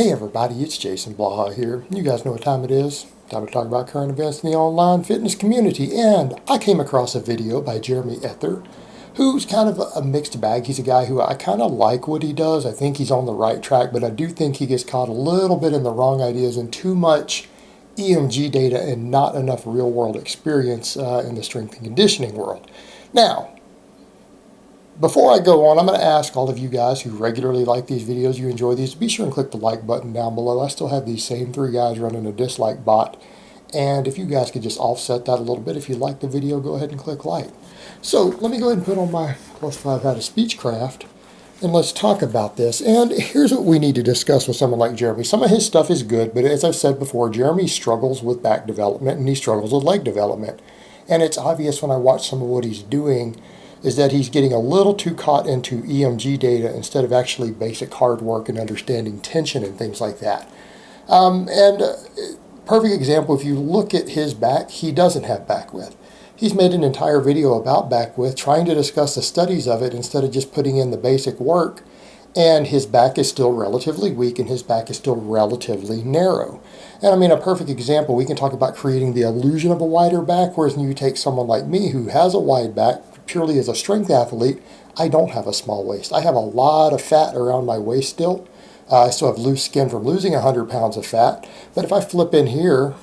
Hey everybody, it's Jason Blaha here. You guys know what time it is. Time to talk about current events in the online fitness community. And I came across a video by Jeremy Ethier, who's kind of a mixed bag. He's a guy who I kind of like what he does. I think he's on the right track, but I do think he gets caught a little bit in the wrong ideas and too much EMG data and not enough real world experience in the strength and conditioning world. Now, before I go on, I'm going to ask all of you guys who regularly like these videos, you enjoy these, to be sure and click the like button down below. I still have these same three guys running a dislike bot. And if you guys could just offset that a little bit, if you like the video, go ahead and click like. So let me go ahead and put on my +5 How to Speechcraft, and let's talk about this. And here's what we need to discuss with someone like Jeremy. Some of his stuff is good, but as I've said before, Jeremy struggles with back development and he struggles with leg development. And it's obvious when I watch some of what he's doing is that he's getting a little too caught into EMG data instead of actually basic hard work and understanding tension and things like that. Perfect example, if you look at his back, he doesn't have back width. He's made an entire video about back width, trying to discuss the studies of it instead of just putting in the basic work, and his back is still relatively weak and his back is still relatively narrow. And I mean, a perfect example, we can talk about creating the illusion of a wider back, whereas when you take someone like me who has a wide back, purely as a strength athlete, I don't have a small waist. I have a lot of fat around my waist still. I still have loose skin from losing 100 pounds of fat. But if I flip in here,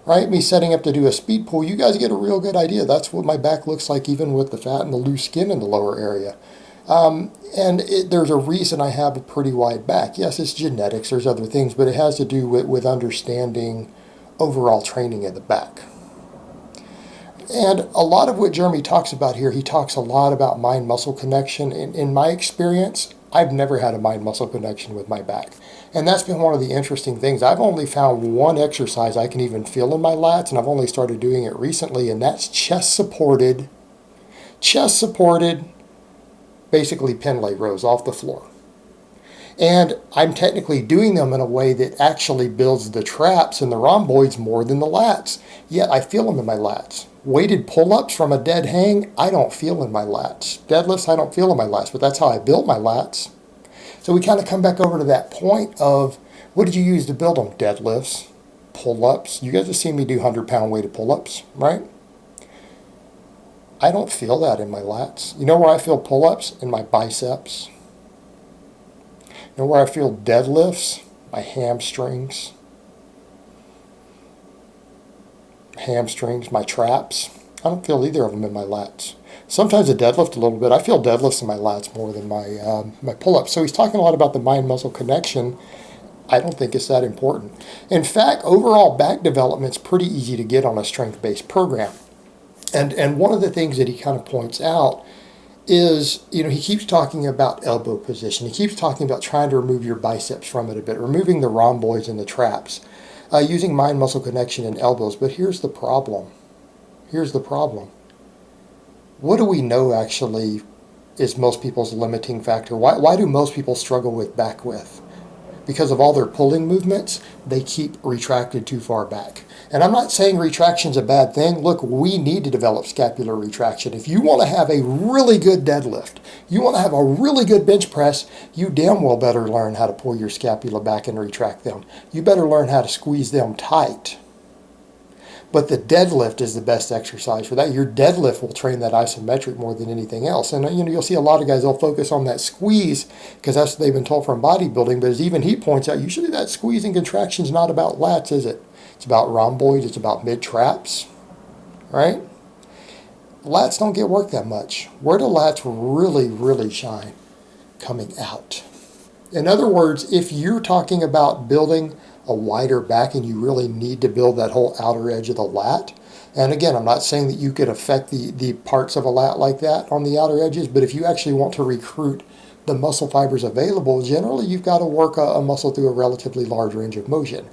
right, me setting up to do a speed pull, you guys get a real good idea. That's what my back looks like even with the fat and the loose skin in the lower area. There's a reason I have a pretty wide back. Yes, it's genetics, there's other things, but it has to do with understanding overall training at the back. And a lot of what Jeremy talks about here, he talks a lot about mind-muscle connection. In my experience, I've never had a mind-muscle connection with my back. And that's been one of the interesting things. I've only found one exercise I can even feel in my lats, and I've only started doing it recently, and that's chest-supported, basically pin lay rows off the floor. And I'm technically doing them in a way that actually builds the traps and the rhomboids more than the lats. Yet I feel them in my lats. Weighted pull-ups from a dead hang, I don't feel in my lats. Deadlifts, I don't feel in my lats, but that's how I build my lats. So we kind of come back over to that point of, what did you use to build them? Deadlifts, pull-ups. You guys have seen me do 100-pound weighted pull-ups, right? I don't feel that in my lats. You know where I feel pull-ups? In my biceps. You know where I feel deadlifts? My hamstrings. My traps. I don't feel either of them in my lats. Sometimes I deadlift a little bit. I feel deadlifts in my lats more than my pull-ups. So he's talking a lot about the mind-muscle connection. I don't think it's that important. In fact, overall back development's pretty easy to get on a strength-based program. And one of the things that he kind of points out is, he keeps talking about elbow position. He keeps talking about trying to remove your biceps from it a bit, removing the rhomboids and the traps, using mind-muscle connection in elbows. But here's the problem. What do we know actually is most people's limiting factor? Why do most people struggle with back width? Because of all their pulling movements, they keep retracted too far back. And I'm not saying retraction's a bad thing. Look, we need to develop scapular retraction. If you want to have a really good deadlift, you want to have a really good bench press, you damn well better learn how to pull your scapula back and retract them. You better learn how to squeeze them tight. But the deadlift is the best exercise for that. Your deadlift will train that isometric more than anything else. And you'll see a lot of guys, they'll focus on that squeeze because that's what they've been told from bodybuilding. But as even he points out, usually that squeeze and contraction is not about lats, is it? It's about rhomboids, it's about mid-traps, right? Lats don't get worked that much. Where do lats really, really shine? Coming out. In other words, if you're talking about building a wider back and you really need to build that whole outer edge of the lat, and again, I'm not saying that you could affect the parts of a lat like that on the outer edges, but if you actually want to recruit the muscle fibers available, generally you've got to work a muscle through a relatively large range of motion.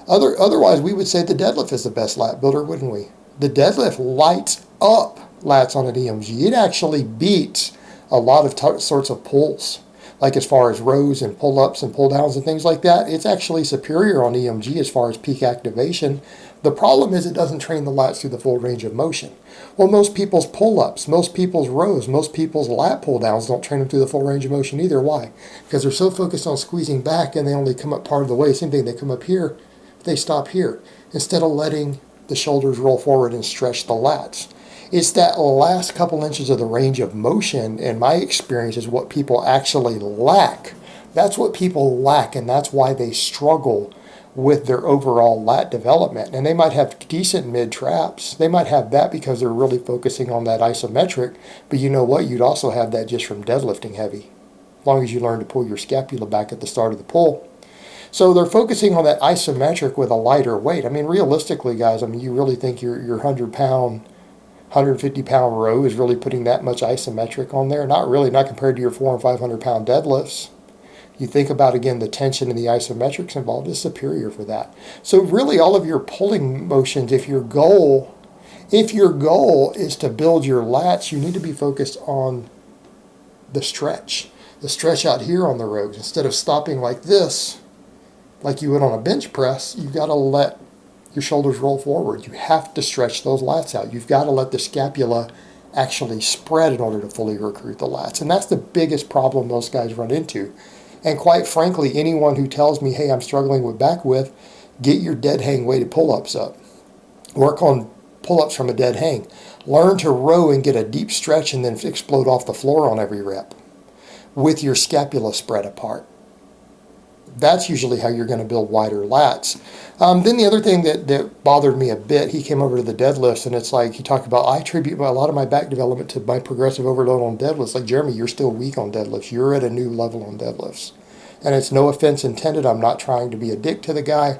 Otherwise, we would say the deadlift is the best lat builder, wouldn't we? The deadlift lights up lats on an EMG. It actually beats a lot of sorts of pulls, like as far as rows and pull-ups and pull-downs and things like that. It's actually superior on EMG as far as peak activation. The problem is it doesn't train the lats through the full range of motion. Well, most people's pull-ups, most people's rows, most people's lat pull-downs don't train them through the full range of motion either. Why? Because they're so focused on squeezing back and they only come up part of the way. Same thing, they come up here, they stop here, instead of letting the shoulders roll forward and stretch the lats. It's that last couple inches of the range of motion, in my experience, is what people actually lack. That's what people lack, and that's why they struggle with their overall lat development. And they might have decent mid-traps. They might have that because they're really focusing on that isometric, but you know what? You'd also have that just from deadlifting heavy, as long as you learn to pull your scapula back at the start of the pull. So they're focusing on that isometric with a lighter weight. I mean, realistically, guys, I mean, you really think your 100-pound, 150-pound row is really putting that much isometric on there? Not really, not compared to your 400 and 500-pound deadlifts. You think about, again, the tension and the isometrics involved is superior for that. So really all of your pulling motions, if your goal is to build your lats, you need to be focused on the stretch out here on the rows. Instead of stopping like this, like you would on a bench press, you've got to let your shoulders roll forward. You have to stretch those lats out. You've got to let the scapula actually spread in order to fully recruit the lats. And that's the biggest problem most guys run into. And quite frankly, anyone who tells me, hey, I'm struggling with back width, get your dead hang weighted pull-ups up. Work on pull-ups from a dead hang. Learn to row and get a deep stretch and then explode off the floor on every rep with your scapula spread apart. That's usually how you're going to build wider lats. Then the other thing that bothered me a bit, he came over to the deadlifts, and it's like he talked about, I attribute a lot of my back development to my progressive overload on deadlifts. Like, Jeremy, you're still weak on deadlifts. You're at a new level on deadlifts. And it's no offense intended. I'm not trying to be a dick to the guy.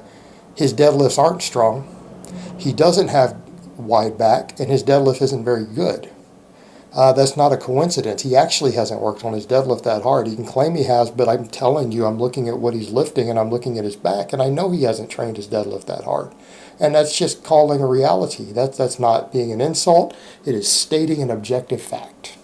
His deadlifts aren't strong. He doesn't have wide back, and his deadlift isn't very good. That's not a coincidence. He actually hasn't worked on his deadlift that hard. He can claim he has, but I'm telling you, I'm looking at what he's lifting and I'm looking at his back, and I know he hasn't trained his deadlift that hard. And that's just calling a reality. That's not being an insult. It is stating an objective fact.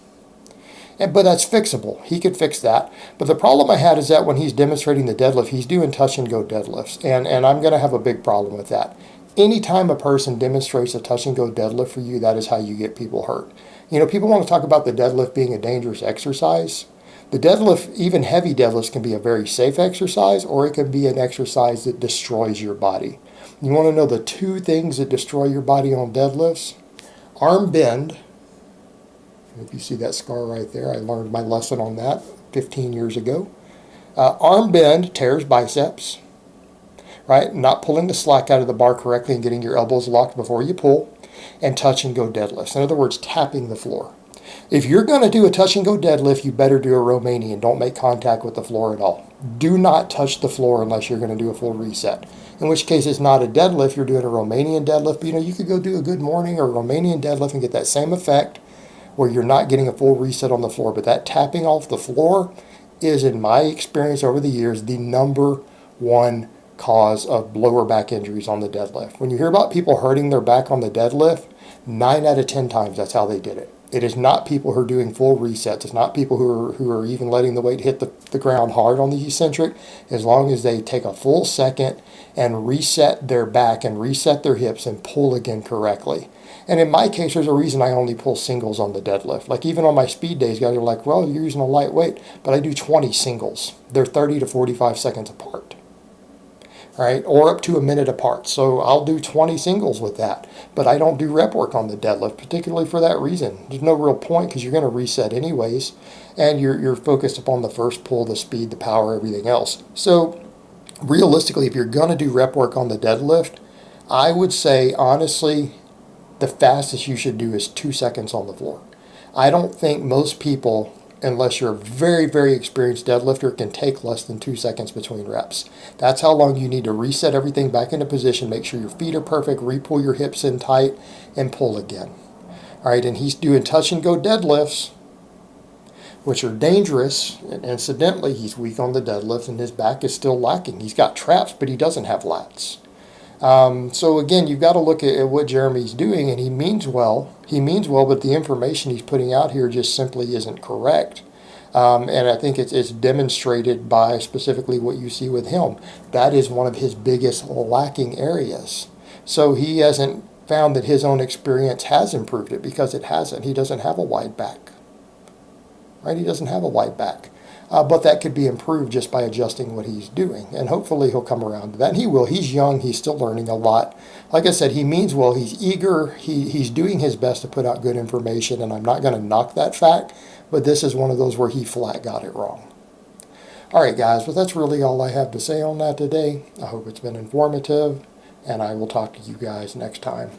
But that's fixable. He could fix that. But the problem I had is that when he's demonstrating the deadlift, he's doing touch and go deadlifts. And I'm going to have a big problem with that. Anytime a person demonstrates a touch and go deadlift for you, that is how you get people hurt. You know, people want to talk about the deadlift being a dangerous exercise. The deadlift, even heavy deadlifts, can be a very safe exercise, or it can be an exercise that destroys your body. You want to know the two things that destroy your body on deadlifts? Arm bend. If you see that scar right there, I learned my lesson on that 15 years ago. Arm bend tears biceps, right? Not pulling the slack out of the bar correctly and getting your elbows locked before you pull. And touch and go deadlifts. In other words, tapping the floor. If you're going to do a touch and go deadlift, you better do a Romanian. Don't make contact with the floor at all. Do not touch the floor unless you're going to do a full reset. In which case it's not a deadlift, you're doing a Romanian deadlift. But you know, you could go do a good morning or a Romanian deadlift and get that same effect where you're not getting a full reset on the floor. But that tapping off the floor is, in my experience over the years, the number one cause of lower back injuries on the deadlift. When you hear about people hurting their back on the deadlift, 9 out of 10 times that's how they did it. It is not people who are doing full resets. It's not people who are even letting the weight hit the ground hard on the eccentric. As long as they take a full second and reset their back and reset their hips and pull again correctly. And in my case, there's a reason I only pull singles on the deadlift. Like even on my speed days, guys are like, well, you're using a lightweight, but I do 20 singles. They're 30 to 45 seconds apart. Right, or up to a minute apart. So I'll do 20 singles with that. But I don't do rep work on the deadlift, particularly for that reason. There's no real point because you're going to reset anyways. And you're focused upon the first pull, the speed, the power, everything else. So realistically, if you're going to do rep work on the deadlift, I would say, honestly, the fastest you should do is 2 seconds on the floor. I don't think most people, unless you're a very, very experienced deadlifter, can take less than 2 seconds between reps. That's how long you need to reset everything back into position, make sure your feet are perfect, re-pull your hips in tight, and pull again. All right, and he's doing touch and go deadlifts which are dangerous. And incidentally, he's weak on the deadlift and his back is still lacking. He's got traps, but he doesn't have lats. So again, you've got to look at what Jeremy's doing, and he means well. He means well, but the information he's putting out here just simply isn't correct. And I think it's demonstrated by specifically what you see with him. That is one of his biggest lacking areas. So he hasn't found that his own experience has improved it, because it hasn't. He doesn't have a wide back. Right? He doesn't have a wide back. But that could be improved just by adjusting what he's doing. And hopefully he'll come around to that. And he will. He's young. He's still learning a lot. Like I said, he means well. He's eager. He's doing his best to put out good information. And I'm not going to knock that fact. But this is one of those where he flat got it wrong. All right, guys. Well, that's really all I have to say on that today. I hope it's been informative. And I will talk to you guys next time.